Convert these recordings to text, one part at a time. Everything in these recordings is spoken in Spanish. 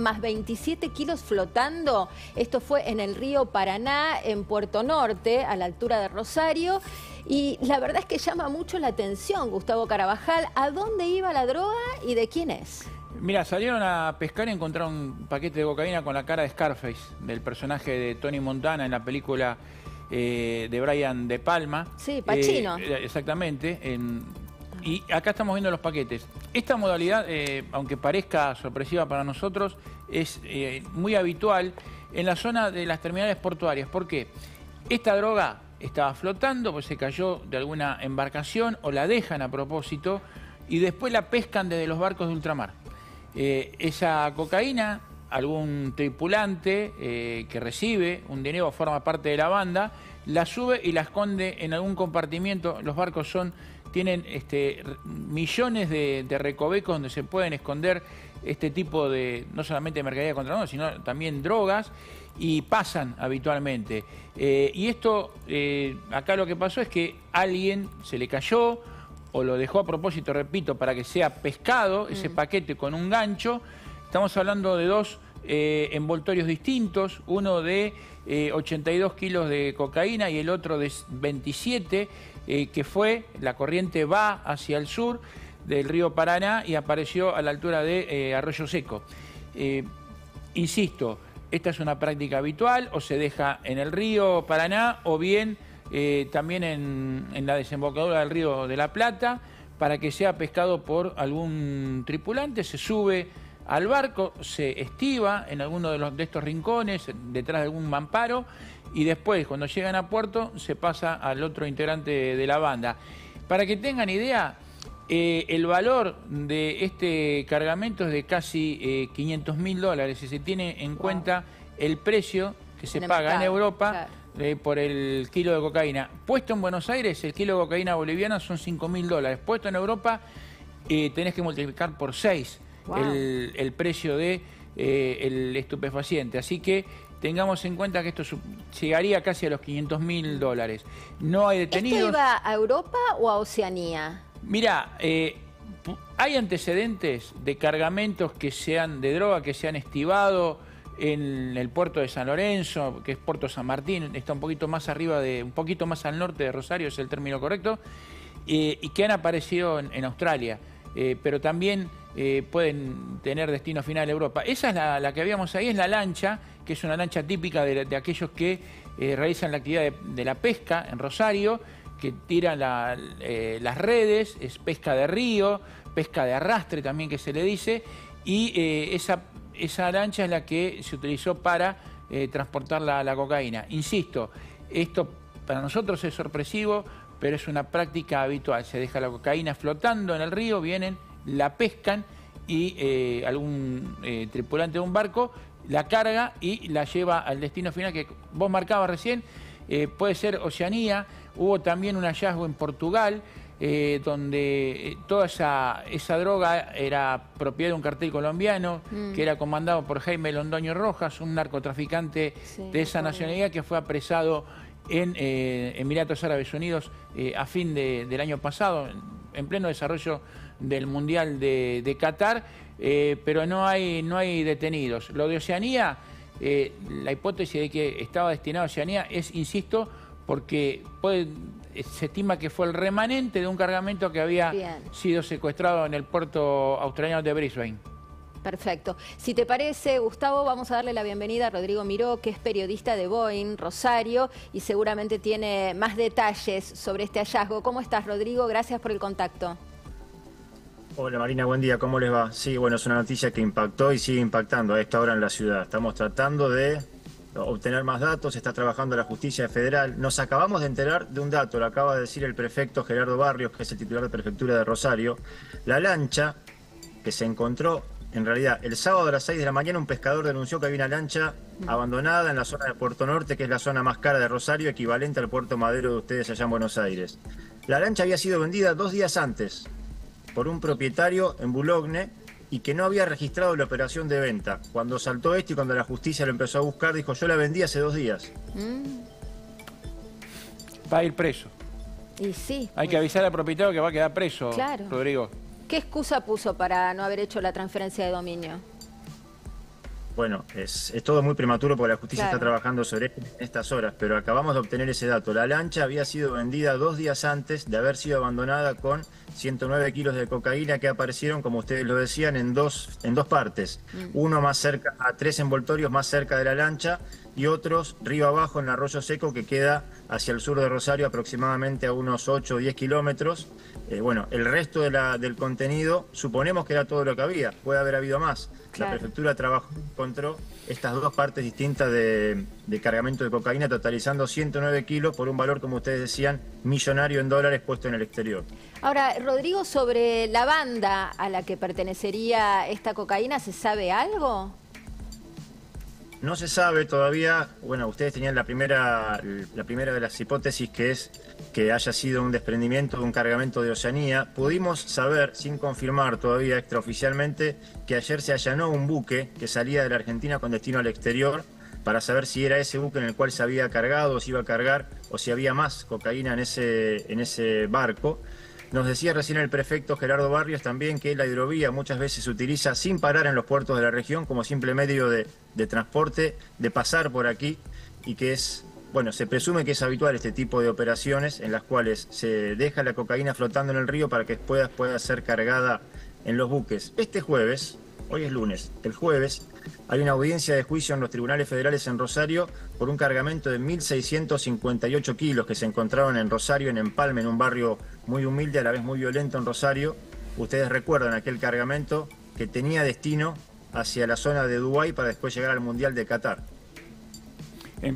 más 27 kilos flotando. Esto fue en el río Paraná, en Puerto Norte, a la altura de Rosario. Y la verdad es que llama mucho la atención, Gustavo Carabajal, ¿a dónde iba la droga y de quién es? Mira, salieron a pescar y encontraron un paquete de cocaína con la cara de Scarface, del personaje de Tony Montana en la película de Brian De Palma. Sí, Pacino. Exactamente. Y acá estamos viendo los paquetes. Esta modalidad, aunque parezca sorpresiva para nosotros, es muy habitual en la zona de las terminales portuarias. ¿Por qué? Esta droga estaba flotando, pues se cayó de alguna embarcación o la dejan a propósito y después la pescan desde los barcos de ultramar. Esa cocaína, algún tripulante que recibe un dinero o forma parte de la banda, la sube y la esconde en algún compartimiento. Los barcos tienen millones de recovecos donde se pueden esconder este tipo de, no solamente mercadería de contrabando, sino también drogas, y pasan habitualmente. Y esto, acá lo que pasó es que alguien se le cayó, o lo dejó a propósito, repito, para que sea pescado ese paquete con un gancho. Estamos hablando de dos envoltorios distintos, uno de 82 kilos de cocaína y el otro de 27, que fue, la corriente va hacia el sur del río Paraná y apareció a la altura de Arroyo Seco. Insisto, esta es una práctica habitual, o se deja en el río Paraná o bien también en la desembocadura del río de la Plata, para que sea pescado por algún tripulante. Se sube al barco, se estiva en alguno de estos rincones, detrás de algún mamparo, y después, cuando llegan a puerto, se pasa al otro integrante de la banda. Para que tengan idea, el valor de este cargamento es de casi $500.000, si se tiene en cuenta el precio que se paga en Europa, claro, por el kilo de cocaína. Puesto en Buenos Aires, el kilo de cocaína boliviana son $5.000. Puesto en Europa, tenés que multiplicar por 6 el precio de el estupefaciente. Así que tengamos en cuenta que esto llegaría casi a los $500.000. No hay detenidos. ¿Esto iba a Europa o a Oceanía? Mira, hay antecedentes de cargamentos de droga que se han estivado en el puerto de San Lorenzo, que es Puerto San Martín, está un poquito más arriba, un poquito más al norte de Rosario, es el término correcto, y que han aparecido en Australia, pero también pueden tener destino final a Europa. Esa es la que habíamos ahí, es la lancha, que es una lancha típica de aquellos que realizan la actividad de la pesca en Rosario, que tiran las redes, es pesca de río, pesca de arrastre también que se le dice, y esa lancha es la que se utilizó para transportar la cocaína. Insisto, esto para nosotros es sorpresivo, pero es una práctica habitual. Se deja la cocaína flotando en el río, vienen, la pescan y algún tripulante de un barco la carga y la lleva al destino final que vos marcabas recién. Puede ser Oceanía. Hubo también un hallazgo en Portugal, donde toda esa droga era propiedad de un cartel colombiano, que era comandado por Jaime Londoño Rojas, un narcotraficante de esa nacionalidad que fue apresado en Emiratos Árabes Unidos a fin del año pasado, en pleno desarrollo del Mundial de Qatar, pero no hay detenidos. Lo de Oceanía, la hipótesis de que estaba destinado a Oceanía es, insisto, porque se estima que fue el remanente de un cargamento que había sido secuestrado en el puerto australiano de Brisbane. Perfecto. Si te parece, Gustavo, vamos a darle la bienvenida a Rodrigo Miró, que es periodista de Boeing Rosario y seguramente tiene más detalles sobre este hallazgo. ¿Cómo estás, Rodrigo? Gracias por el contacto. Hola Marina, buen día, ¿cómo les va? Sí, bueno, es una noticia que impactó y sigue impactando a esta hora en la ciudad. Estamos tratando de obtener más datos, está trabajando la justicia federal. Nos acabamos de enterar de un dato, lo acaba de decir el prefecto Gerardo Barrios, que es el titular de prefectura de Rosario. La lancha que se encontró, en realidad, el sábado a las 6 de la mañana, un pescador denunció que había una lancha abandonada en la zona de Puerto Norte, que es la zona más cara de Rosario, equivalente al Puerto Madero de ustedes allá en Buenos Aires. La lancha había sido vendida 2 días antes por un propietario en Boulogne y que no había registrado la operación de venta. Cuando saltó esto y cuando la justicia lo empezó a buscar, dijo: yo la vendí hace 2 días. Va a ir preso. Y sí. Hay que avisar al propietario que va a quedar preso, Rodrigo. ¿Qué excusa puso para no haber hecho la transferencia de dominio? Bueno, es todo muy prematuro porque la justicia está trabajando sobre esto en estas horas, pero acabamos de obtener ese dato. La lancha había sido vendida 2 días antes de haber sido abandonada con 109 kilos de cocaína que aparecieron, como ustedes lo decían, en dos partes. Uno más cerca, a 3 envoltorios más cerca de la lancha, y otros río abajo en Arroyo Seco, que queda hacia el sur de Rosario, aproximadamente a unos 8 o 10 kilómetros. Bueno, el resto del contenido, suponemos que era todo lo que había, puede haber habido más. Claro. La prefectura trabajó, encontró estas 2 partes distintas de cargamento de cocaína, totalizando 109 kilos por un valor, como ustedes decían, millonario en dólares puesto en el exterior. Ahora, Rodrigo, sobre la banda a la que pertenecería esta cocaína, ¿se sabe algo? No se sabe todavía. Bueno, ustedes tenían la primera de las hipótesis, que es que haya sido un desprendimiento de un cargamento de Oceanía. Pudimos saber, sin confirmar todavía extraoficialmente, que ayer se allanó un buque que salía de la Argentina con destino al exterior para saber si era ese buque en el cual se había cargado, o si iba a cargar, o si había más cocaína en ese barco. Nos decía recién el prefecto Gerardo Barrios también que la hidrovía muchas veces se utiliza sin parar en los puertos de la región como simple medio de transporte, de pasar por aquí, y que bueno, se presume que es habitual este tipo de operaciones en las cuales se deja la cocaína flotando en el río para que después pueda ser cargada en los buques. Este jueves, hoy es lunes, el jueves hay una audiencia de juicio en los tribunales federales en Rosario por un cargamento de 1.658 kilos que se encontraron en Rosario, en Empalme, en un barrio muy humilde, a la vez muy violento en Rosario. Ustedes recuerdan aquel cargamento que tenía destino hacia la zona de Dubái para después llegar al Mundial de Qatar.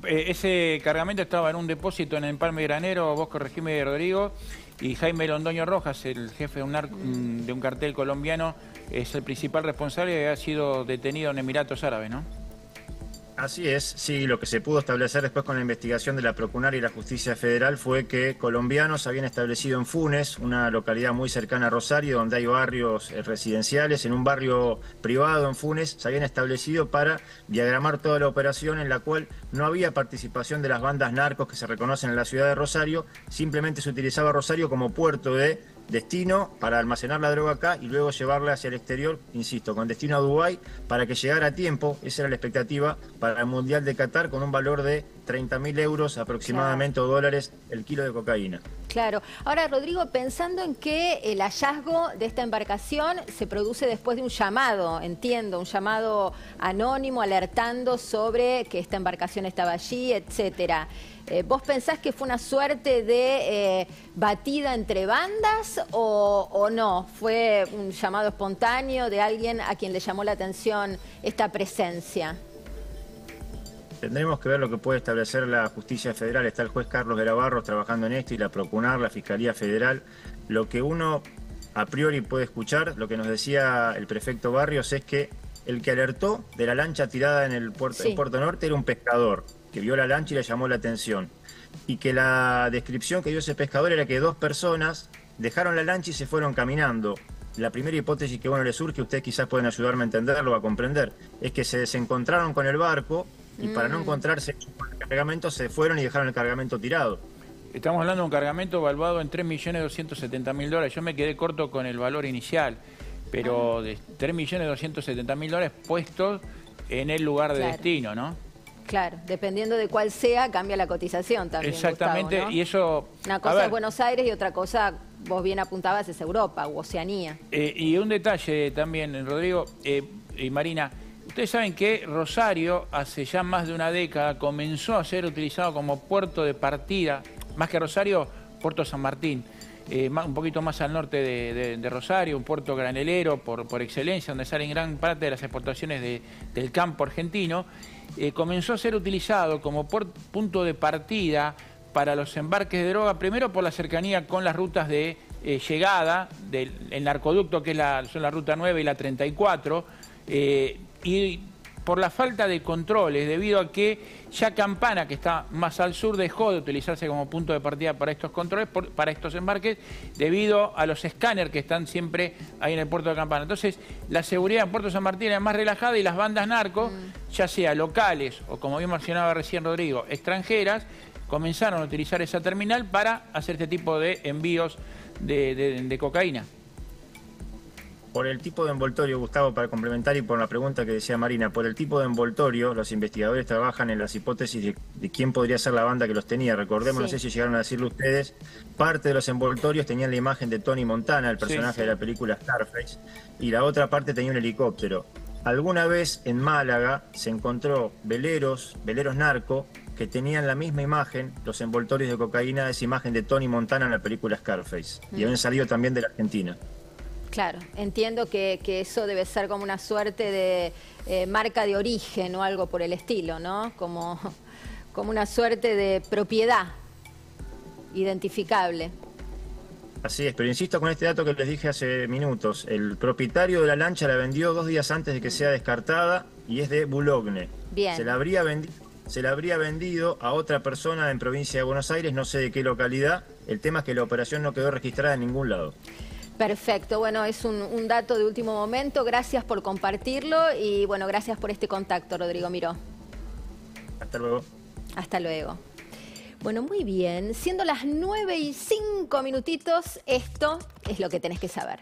Ese cargamento estaba en un depósito en Empalme Granero, vos corregime, Rodrigo, y Jaime Londoño Rojas, el jefe de un cartel colombiano, es el principal responsable y ha sido detenido en Emiratos Árabes, ¿no? Así es, sí, lo que se pudo establecer después con la investigación de la Procunar y la Justicia Federal fue que colombianos habían establecido en Funes, una localidad muy cercana a Rosario, donde hay barrios residenciales, en un barrio privado en Funes, se habían establecido para diagramar toda la operación, en la cual no había participación de las bandas narcos que se reconocen en la ciudad de Rosario, simplemente se utilizaba Rosario como puerto de destino para almacenar la droga acá y luego llevarla hacia el exterior, insisto, con destino a Dubái, para que llegara a tiempo, esa era la expectativa, para el Mundial de Qatar, con un valor de 30.000 euros aproximadamente, o dólares, el kilo de cocaína. Claro. Ahora, Rodrigo, pensando en que el hallazgo de esta embarcación se produce después de un llamado, entiendo, un llamado anónimo alertando sobre que esta embarcación estaba allí, etcétera. ¿Vos pensás que fue una suerte de batida entre bandas o no? ¿Fue un llamado espontáneo de alguien a quien le llamó la atención esta presencia? Tendremos que ver lo que puede establecer la Justicia Federal. Está el juez Carlos Verabarros trabajando en esto y la Procunar, la Fiscalía Federal. Lo que uno a priori puede escuchar, lo que nos decía el prefecto Barrios, es que el que alertó de la lancha tirada en el puerto norte era un pescador que vio la lancha y le llamó la atención. Y que la descripción que dio ese pescador era que 2 personas dejaron la lancha y se fueron caminando. La primera hipótesis que le surge, ustedes quizás pueden ayudarme a entenderlo, a comprender, es que se desencontraron con el barco y para no encontrarse con el cargamento se fueron y dejaron el cargamento tirado. Estamos hablando de un cargamento valuado en 3.270.000 dólares. Yo me quedé corto con el valor inicial, pero de 3.270.000 dólares puestos en el lugar de destino, ¿no? Claro, dependiendo de cuál sea, cambia la cotización también. Exactamente, Gustavo, ¿no? Y eso... Una cosa es Buenos Aires y otra cosa, vos bien apuntabas, es Europa u Oceanía. Y un detalle también, Rodrigo y Marina, ustedes saben que Rosario hace ya más de una década comenzó a ser utilizado como puerto de partida, más que Rosario, Puerto San Martín. Un poquito más al norte de Rosario, un puerto granelero por excelencia, donde salen gran parte de las exportaciones del campo argentino. Comenzó a ser utilizado como punto de partida para los embarques de droga, primero por la cercanía con las rutas de llegada del narcoducto, que son la ruta 9 y la 34, y por la falta de controles, debido a que ya Campana, que está más al sur, dejó de utilizarse como punto de partida para estos controles, para estos embarques, debido a los escáneres que están siempre ahí en el puerto de Campana. Entonces, la seguridad en Puerto San Martín es más relajada y las bandas narcos, ya sea locales o, como bien mencionaba recién Rodrigo, extranjeras, comenzaron a utilizar esa terminal para hacer este tipo de envíos de cocaína. Por el tipo de envoltorio, Gustavo, para complementar y por la pregunta que decía Marina, por el tipo de envoltorio, los investigadores trabajan en las hipótesis de quién podría ser la banda que los tenía. Recordemos, Sí. no sé si llegaron a decirlo ustedes, parte de los envoltorios tenían la imagen de Tony Montana, el personaje de la película Scarface, y la otra parte tenía un helicóptero. Alguna vez en Málaga se encontró veleros narco, que tenían la misma imagen, los envoltorios de cocaína, esa imagen de Tony Montana en la película Scarface. Y habían salido también de la Argentina. Claro, entiendo que eso debe ser como una suerte de marca de origen o algo por el estilo, ¿no? Como una suerte de propiedad identificable. Así es, pero insisto con este dato que les dije hace minutos. El propietario de la lancha la vendió 2 días antes de que sea descartada y es de Boulogne. Bien. Se la habría vendido a otra persona en provincia de Buenos Aires, no sé de qué localidad. El tema es que la operación no quedó registrada en ningún lado. Perfecto, bueno, es un dato de último momento. Gracias por compartirlo y bueno, gracias por este contacto, Rodrigo Miró. Hasta luego. Hasta luego. Bueno, muy bien. Siendo las 9:05, esto es lo que tenés que saber.